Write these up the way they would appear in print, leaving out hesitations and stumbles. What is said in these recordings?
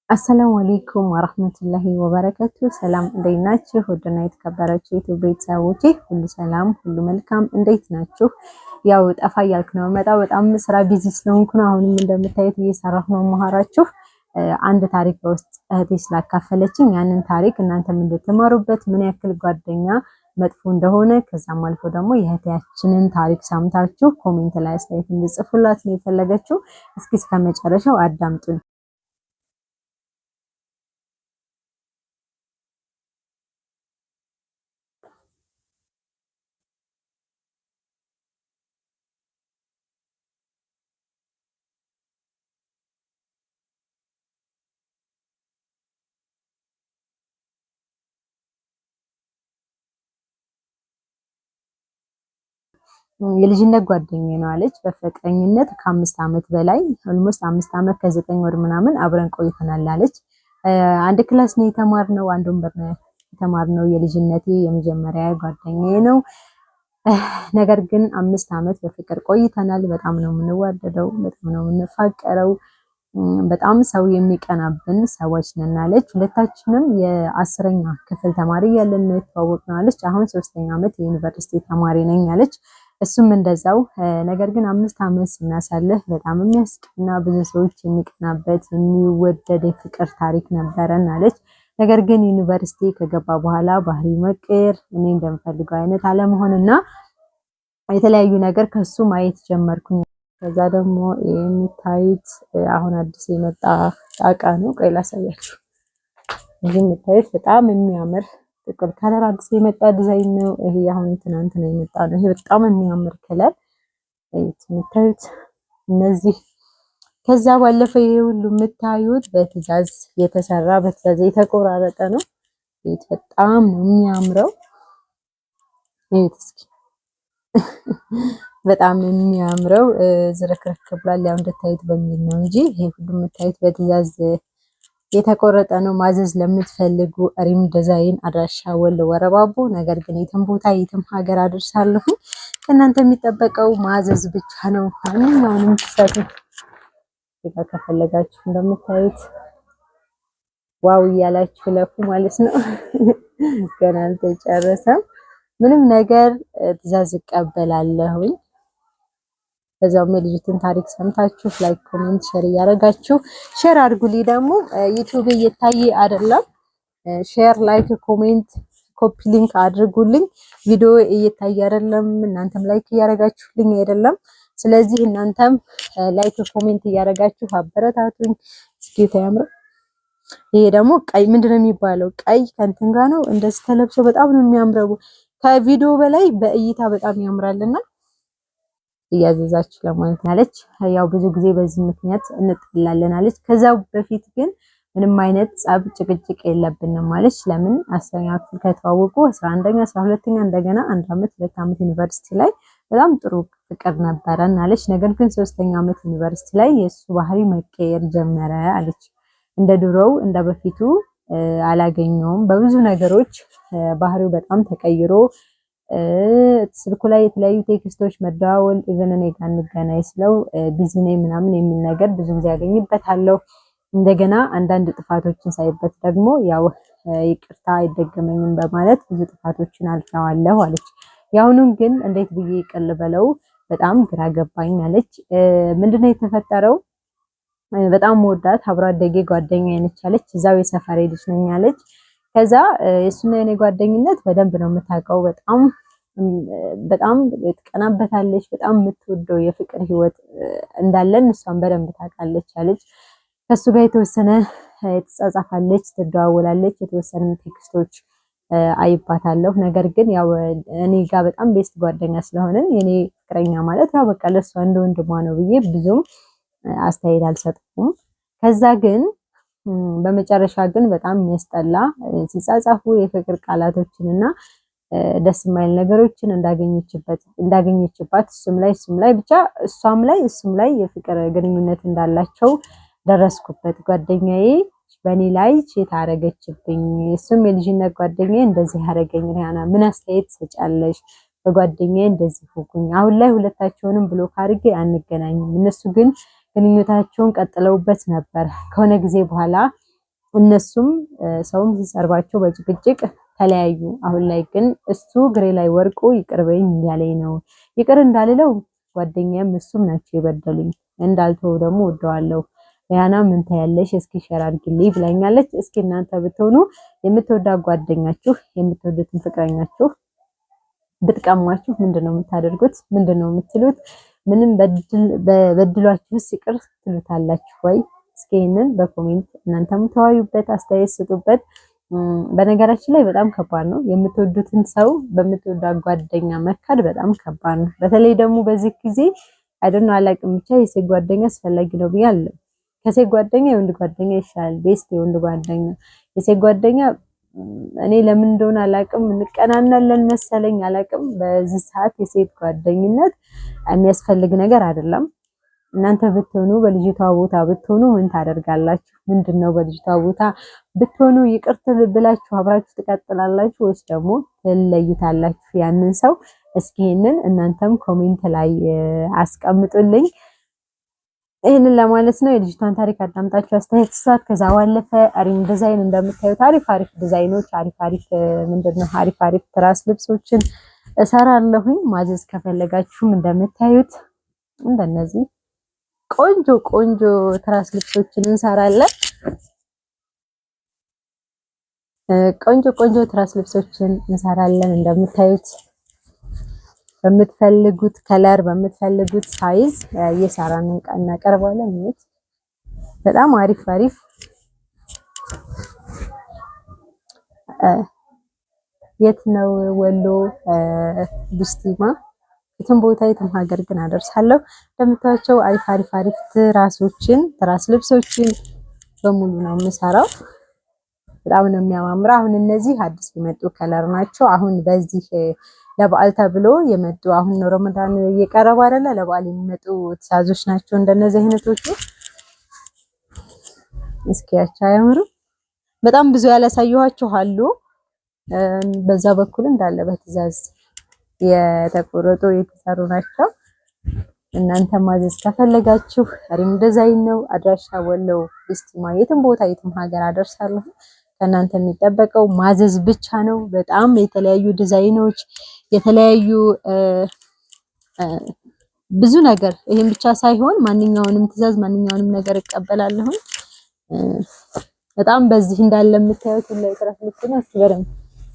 አሰላሙ አለይኩም ወራህመቱላሂ ወበረከቱ። ሰላም እንዴት ናችሁ? ውድና የተከበራችሁ የዩቲዩብ ቤተሰቦቼ ሁሉ ሰላም ሁሉ መልካም፣ እንዴት ናችሁ? ያው ጠፋ እያልኩ ነው የምመጣው፣ በጣም ስራ ቢዚ ስለሆንኩ ነው። አሁንም እንደምታዩት እየሰራሁ ነው መሃራችሁ። አንድ ታሪክ በውስጥ እህቴ ስላካፈለችኝ ያንን ታሪክ እናንተም እንድትማሩበት ምን ያክል ጓደኛ መጥፎ እንደሆነ ከዛም አልፎ ደግሞ የእህታችንን ታሪክ ሰምታችሁ ኮሜንት ላይ አስተያየት እንድጽፉላት ነው የፈለገችው። እስኪ እስከመጨረሻው አዳምጡኝ። የልጅነት ጓደኛዬ ነው አለች። በፍቅረኝነት ከ5 ዓመት በላይ ኦልሞስት 5 ዓመት ከ9 ወር ምናምን አብረን ቆይተናል አለች። አንድ ክላስ ነው የተማርነው፣ አንድ ወንበር ነው የተማርነው። የልጅነቴ የመጀመሪያ ጓደኛዬ ነው። ነገር ግን 5 ዓመት በፍቅር ቆይተናል። በጣም ነው የምንዋደደው፣ በጣም ነው የምንፋቀረው። በጣም ሰው የሚቀናብን ሰዎች ነን አለች። ሁለታችንም የ10ኛ ክፍል ተማሪ ያለን ነው የተዋወቅነው አለች። አሁን 3ኛ ዓመት የዩኒቨርሲቲ ተማሪ ነኝ አለች። እሱም እንደዛው። ነገር ግን 5 ዓመት ስናሳልፍ በጣም የሚያስቀና ብዙ ሰዎች የሚቀናበት የሚወደድ የፍቅር ታሪክ ነበረን አለች። ነገር ግን ዩኒቨርሲቲ ከገባ በኋላ ባህሪ መቀየር፣ እኔ እንደምፈልገው አይነት አለመሆንና የተለያዩ ነገር ከሱ ማየት ጀመርኩኝ። ከዛ ደግሞ የሚታዩት አሁን አዲስ የመጣ ጣቃ ነው። ቆይ ላሳያችሁ። ይህ የምታዩት በጣም የሚያምር ጥቁር ከለር አዲስ የመጣ ዲዛይን ነው። ይሄ አሁን ትናንትና የመጣ ነው። ይሄ በጣም የሚያምር ከለር የምታዩት እነዚህ። ከዛ ባለፈ ይሄ ሁሉ የምታዩት በትዕዛዝ የተሰራ በትዕዛዝ የተቆራረጠ ነው። በጣም ነው የሚያምረው። እዩት እስኪ በጣም የሚያምረው ዝርክርክ ብሏል። ያው እንደታዩት በሚል ነው እንጂ ይሄ ሁሉ የምታዩት በትዕዛዝ የተቆረጠ ነው። ማዘዝ ለምትፈልጉ ሪም ዲዛይን አድራሻ ወሎ ወረባቦ። ነገር ግን የትም ቦታ የትም ሀገር አድርሳለሁ። ከእናንተ የሚጠበቀው ማዘዝ ብቻ ነው። ማንኛውንም ትሰጡ ከፈለጋችሁ እንደምታዩት ዋው እያላችሁ ለፉ ማለት ነው። ገና አልተጨረሰም ምንም ነገር። ትዕዛዝ እቀበላለሁኝ። በዛው የልጅቱን ታሪክ ሰምታችሁ ላይክ፣ ኮሜንት፣ ሼር እያደረጋችሁ ሼር አድርጉልኝ። ደግሞ ዩቲዩብ እየታየ አይደለም። ሼር፣ ላይክ፣ ኮሜንት፣ ኮፒ ሊንክ አድርጉልኝ። ቪዲዮ እየታየ አይደለም፣ እናንተም ላይክ እያደረጋችሁልኝ አይደለም። ስለዚህ እናንተም ላይክ፣ ኮሜንት እያደረጋችሁ አበረታቱኝ። እስኪ ታያምሩ። ይሄ ደግሞ ቀይ ምንድነው የሚባለው? ቀይ ከእንትን ጋር ነው እንደዚህ ተለብሶ በጣም ነው የሚያምረው። ከቪዲዮ በላይ በእይታ በጣም ያምራልና እያዘዛችሁ ለማለት አለች። ያው ብዙ ጊዜ በዚህ ምክንያት እንጥላለን አለች። ከዛ በፊት ግን ምንም አይነት ጸብ ጭቅጭቅ የለብንም አለች። ለምን 10ኛ ክፍል ከተዋወቁ 11ኛ 12ኛ እንደገና 1 ዓመት 2 ዓመት ዩኒቨርሲቲ ላይ በጣም ጥሩ ፍቅር ነበረን አለች። ነገር ግን 3ኛ ዓመት ዩኒቨርሲቲ ላይ የሱ ባህሪ መቀየር ጀመረ አለች። እንደ ድሮው እንደ በፊቱ አላገኘውም። በብዙ ነገሮች ባህሪው በጣም ተቀይሮ ስልኩ ላይ የተለያዩ ቴክስቶች መደዋወል፣ ኢቨን እኔ ጋር እንገናኝ ስለው ቢዚ ነኝ ምናምን የሚል ነገር ብዙ ጊዜ ያገኝበታለሁ። እንደገና አንዳንድ ጥፋቶችን ሳይበት ደግሞ ያው ይቅርታ አይደገመኝም በማለት ብዙ ጥፋቶችን አልፈዋለሁ አለች። ያሁኑን ግን እንዴት ብዬ ይቅር ልበለው በጣም ግራ ገባኝ አለች። ምንድነው የተፈጠረው? በጣም ወዳት አብሮ አደጌ ጓደኛዬ ነች አለች። እዛው የሰፈሬ ልጅ ነኝ አለች። ከዛ የሱና የኔ ጓደኝነት በደንብ ነው የምታውቀው። በጣም ትቀናበታለች። በጣም የምትወደው የፍቅር ህይወት እንዳለን እሷን በደንብ ታውቃለች አለች። ከሱ ጋር የተወሰነ ትጻጻፋለች፣ ትደዋወላለች፣ የተወሰነ ቴክስቶች አይባታለሁ። ነገር ግን ያው እኔ ጋር በጣም ቤስት ጓደኛ ስለሆነን የኔ ፍቅረኛ ማለት ያው በቃ ለሷ እንደ ወንድሟ ነው ብዬ ብዙም አስተያየት አልሰጠሁም። ከዛ ግን በመጨረሻ ግን በጣም የሚያስጠላ ሲጻጻፉ የፍቅር ቃላቶችን እና ደስ የማይል ነገሮችን እንዳገኘችባት እሱም ላይ ብቻ እሷም ላይ እሱም ላይ የፍቅር ግንኙነት እንዳላቸው ደረስኩበት። ጓደኛዬ በእኔ ላይ ቼት አረገችብኝ፣ እሱም የልጅነት ጓደኛዬ እንደዚህ ያረገኝ። ሪያና ምን አስተያየት ሰጫለሽ? በጓደኛዬ እንደዚህ ሆንኩኝ። አሁን ላይ ሁለታቸውንም ብሎክ አድርጌ አንገናኝም። እነሱ ግን ግንኙነታቸውን ቀጥለውበት ነበር። ከሆነ ጊዜ በኋላ እነሱም ሰውም ሲሰርባቸው በጭቅጭቅ ተለያዩ። አሁን ላይ ግን እሱ እግሬ ላይ ወርቆ ይቅር በይኝ እያለኝ ነው። ይቅር እንዳልለው ጓደኛዬም እሱም ናቸው የበደሉኝ። እንዳልተው ደግሞ ወደዋለሁ። ያና ምን ታያለሽ እስኪ ሸር አድርጊልኝ ብላኛለች። እስኪ እናንተ ብትሆኑ የምትወዳት ጓደኛችሁ የምትወዱትን ፍቅረኛችሁ ብትቀማችሁ ምንድነው የምታደርጉት? ምንድነው የምትሉት? ምንም በበድሏችሁስ ይቅር ትሉታላችሁ ወይ? እስኪ ይሄንን በኮሜንት እናንተም ተወያዩበት፣ አስተያየት ስጡበት። በነገራችን ላይ በጣም ከባድ ነው። የምትወዱትን ሰው በምትወዳት ጓደኛ መካድ በጣም ከባድ ነው። በተለይ ደግሞ በዚህ ጊዜ አይደል አላቅም ብቻ የሴት ጓደኛ አስፈላጊ ነው ብያለሁ። ከሴት ጓደኛ የወንድ ጓደኛ ይሻላል። ቤስት የወንድ ጓደኛ የሴት ጓደኛ እኔ ለምን እንደሆነ አላቅም እንቀናናለን መሰለኝ አላቅም። በዚህ ሰዓት የሴት ጓደኝነት የሚያስፈልግ ነገር አይደለም። እናንተ ብትሆኑ በልጅቷ ቦታ ብትሆኑ ምን ታደርጋላችሁ? ምንድነው በልጅቷ ቦታ ብትሆኑ ይቅር ብላችሁ አብራችሁ ትቀጥላላችሁ ወይስ ደግሞ ትለዩታላችሁ ያንን ሰው? እስኪ ይሄንን እናንተም ኮሜንት ላይ አስቀምጡልኝ። ይሄንን ለማለት ነው። የልጅቷን ታሪክ አዳምጣችሁ አስተያየት ስጧት። ከዛ ባለፈ አሪም ዲዛይን እንደምታዩት አሪፍ ዲዛይኖች አሪፍ ትራስ ልብሶችን እሰራለሁኝ። ማዘዝ ከፈለጋችሁም እንደምታዩት እንደነዚህ ቆንጆ ትራስ ልብሶችን እንሰራለን። ቆንጆ ትራስ ልብሶችን እንሰራለን እንደምታዩት በምትፈልጉት ከለር በምትፈልጉት ሳይዝ እየሰራን እናቀርባለን። በጣም አሪፍ የት ነው? ወሎ ቢስቲማ። የትም ቦታ የትም ሀገር ግን አደርሳለሁ። እንደምታዩቸው አሪፍ ትራስ ልብሶችን በሙሉ ነው የምሰራው። በጣም ነው የሚያማምረው። አሁን እነዚህ አዲስ የመጡ ከለር ናቸው። አሁን በዚህ ለበዓል ተብሎ የመጡ አሁን ነው ረመዳን እየቀረበ አይደለ? ለበዓል የሚመጡ ትዕዛዞች ናቸው እንደነዚህ አይነቶቹ። እስኪያቻ ያምሩ። በጣም ብዙ ያላሳየኋችሁ አሉ። በዛ በኩል እንዳለ በትዕዛዝ የተቆረጡ የተሰሩ ናቸው። እናንተ ማዘዝ ከፈለጋችሁ አሪም ዲዛይን ነው። አድራሻ ወሎ ቢስቲማ። የትም ቦታ የትም ሀገር አደርሳለሁ። ከእናንተ የሚጠበቀው ማዘዝ ብቻ ነው። በጣም የተለያዩ ዲዛይኖች የተለያዩ ብዙ ነገር ይሄን ብቻ ሳይሆን ማንኛውንም ትዕዛዝ ማንኛውንም ነገር እቀበላለሁ። በጣም በዚህ እንዳለ የምታዩት ላይ ትራስ ልብስ ነው። እስኪ በደንብ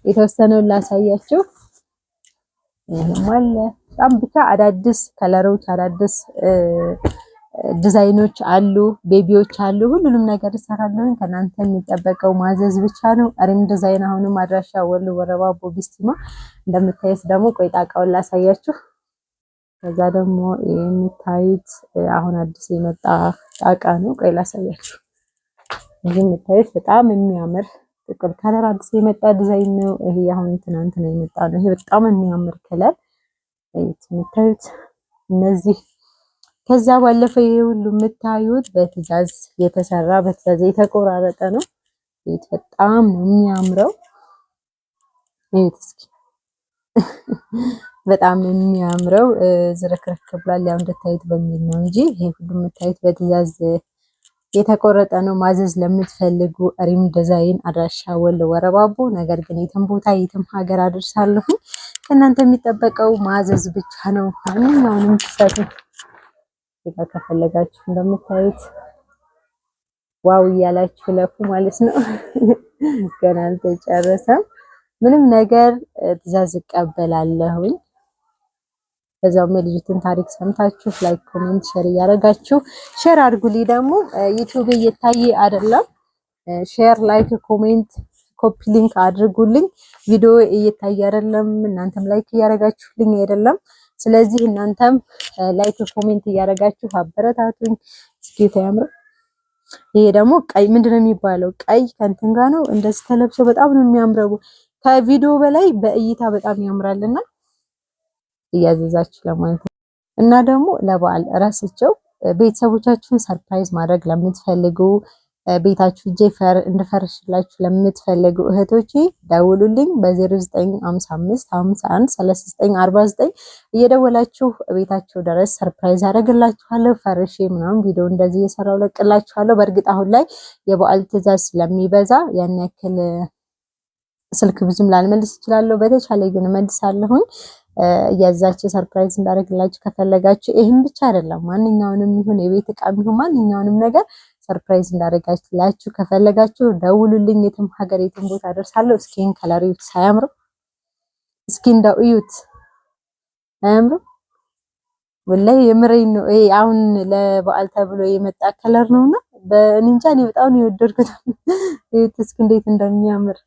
የተወሰነውን ላሳያችሁ። ይሄም አለ። በጣም ብቻ አዳዲስ ከለሮች አዳዲስ ዲዛይኖች አሉ፣ ቤቢዎች አሉ። ሁሉንም ነገር እሰራለሁ። ከናንተ የሚጠበቀው ማዘዝ ብቻ ነው። አሪም ዲዛይን አሁንም አድራሻ ወሎ ወረባቦ ቢስቲማ። እንደምታዩት ደግሞ ቆይ ጣቃውን ላሳያችሁ። ከዛ ደግሞ የምታዩት አሁን አዲስ የመጣ ጣቃ ነው። ቆይ ላሳያችሁ። ይሄ የምታዩት በጣም የሚያምር ጥቁር ከለር አዲስ የመጣ ዲዛይን ነው። ይሄ አሁን ትናንት ነው የመጣ ነው። ይሄ በጣም የሚያምር ከለር የምታዩት እነዚህ። ከዛ ባለፈ ይሄ ሁሉ የምታዩት በትዕዛዝ የተሰራ በትዕዛዝ የተቆራረጠ ነው። ይሄ በጣም ነው የሚያምረው። ይሄት እስኪ በጣም የሚያምረው ዝርክርክ ብሏል። ያው እንደታዩት በሚል ነው እንጂ ይሄ ሁሉ የምታዩት በትዕዛዝ የተቆረጠ ነው። ማዘዝ ለምትፈልጉ አሪም ዲዛይን አድራሻ ወሎ ወረባቦ። ነገር ግን የትም ቦታ የትም ሀገር አደርሳለሁ። ከእናንተ የሚጠበቀው ማዘዝ ብቻ ነው። ማንኛውንም ትሰጡ ከፈለጋችሁ እንደምታዩት ዋው እያላችሁ ለፉ ማለት ነው። ገና አልተጨረሰም። ምንም ነገር ትዕዛዝ እቀበላለሁኝ። በዛው የልጅቱን ታሪክ ሰምታችሁ ላይክ፣ ኮሜንት፣ ሼር እያደረጋችሁ ሼር አድርጉልኝ። ደግሞ ዩቲዩብ እየታየ አይደለም። ሼር፣ ላይክ፣ ኮሜንት፣ ኮፒ ሊንክ አድርጉልኝ። ቪዲዮ እየታየ አይደለም። እናንተም ላይክ እያደረጋችሁልኝ አይደለም። ስለዚህ እናንተም ላይክ ኮሜንት እያደረጋችሁ አበረታቱኝ። እስኪ ታያምሩ። ይሄ ደግሞ ቀይ ምንድነው የሚባለው? ቀይ ከእንትን ጋር ነው እንደዚህ ተለብሶ በጣም ነው የሚያምረው። ከቪዲዮ በላይ በእይታ በጣም ያምራልና እያዘዛችሁ ለማለት ነው። እና ደግሞ ለበዓል እረስቸው ቤተሰቦቻችሁን ሰርፕራይዝ ማድረግ ለምትፈልጉ ቤታችሁ ጄፈር እንድፈርሽላችሁ ለምትፈልጉ እህቶቼ ደውሉልኝ በ0955 51 3949 እየደወላችሁ ቤታችሁ ድረስ ሰርፕራይዝ አደርግላችኋለሁ። ፈርሼ ምናምን ቪዲዮ እንደዚህ እየሰራው ለቅላችኋለሁ። በእርግጥ አሁን ላይ የበዓል ትዕዛዝ ስለሚበዛ ያን ያክል ስልክ ብዙም ላልመልስ እችላለሁ። በተቻለ ግን መልሳለሁኝ። እያዛችሁ ሰርፕራይዝ እንዳደርግላችሁ ከፈለጋችሁ ይሄን ብቻ አይደለም ማንኛውንም ይሁን የቤት ዕቃም ይሁን ማንኛውንም ነገር ሰርፕራይዝ እንዳደርጋችሁ ከፈለጋችሁ ደውሉልኝ። የትም ሀገር የትም ቦታ አደርሳለሁ። እስኪ ይሄን ከለር እዩት ሳያምሩ? እስኪ እንደው እዩት አያምሩ? ወላሂ የምሬን ነው። ይሄ አሁን ለበዓል ተብሎ የመጣ ከለር ነውና በእንጃ እኔ በጣም ነው የወደድኩት። እዩት እስኪ እንዴት እንደሚያምር።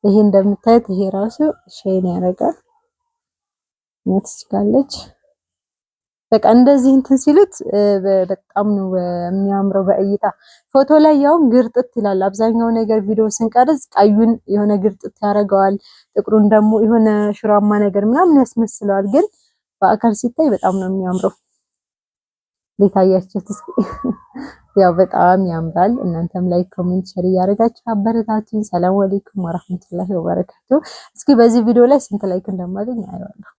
ይሄ እንደምታዩት ይሄ ራሱ ሼን ያደርጋል ምትስካለች። በቃ እንደዚህ እንትን ሲሉት በጣም ነው የሚያምረው በእይታ። ፎቶ ላይ ያውም ግርጥት ይላል። አብዛኛው ነገር ቪዲዮ ስንቀርጽ ቀዩን የሆነ ግርጥት ያደርገዋል፣ ጥቁሩን ደግሞ የሆነ ሽራማ ነገር ምናምን ያስመስለዋል። ግን በአካል ሲታይ በጣም ነው የሚያምረው። ሊታያችሁት እስኪ ያው በጣም ያምራል። እናንተም ላይክ፣ ኮሜንት፣ ሼር እያደረጋችሁ አበረታቱኝ። ሰላም አለይኩም ወራህመቱላሂ ወበረካቱ። እስኪ በዚህ ቪዲዮ ላይ ስንት ላይክ እንደማገኝ አየዋለሁ።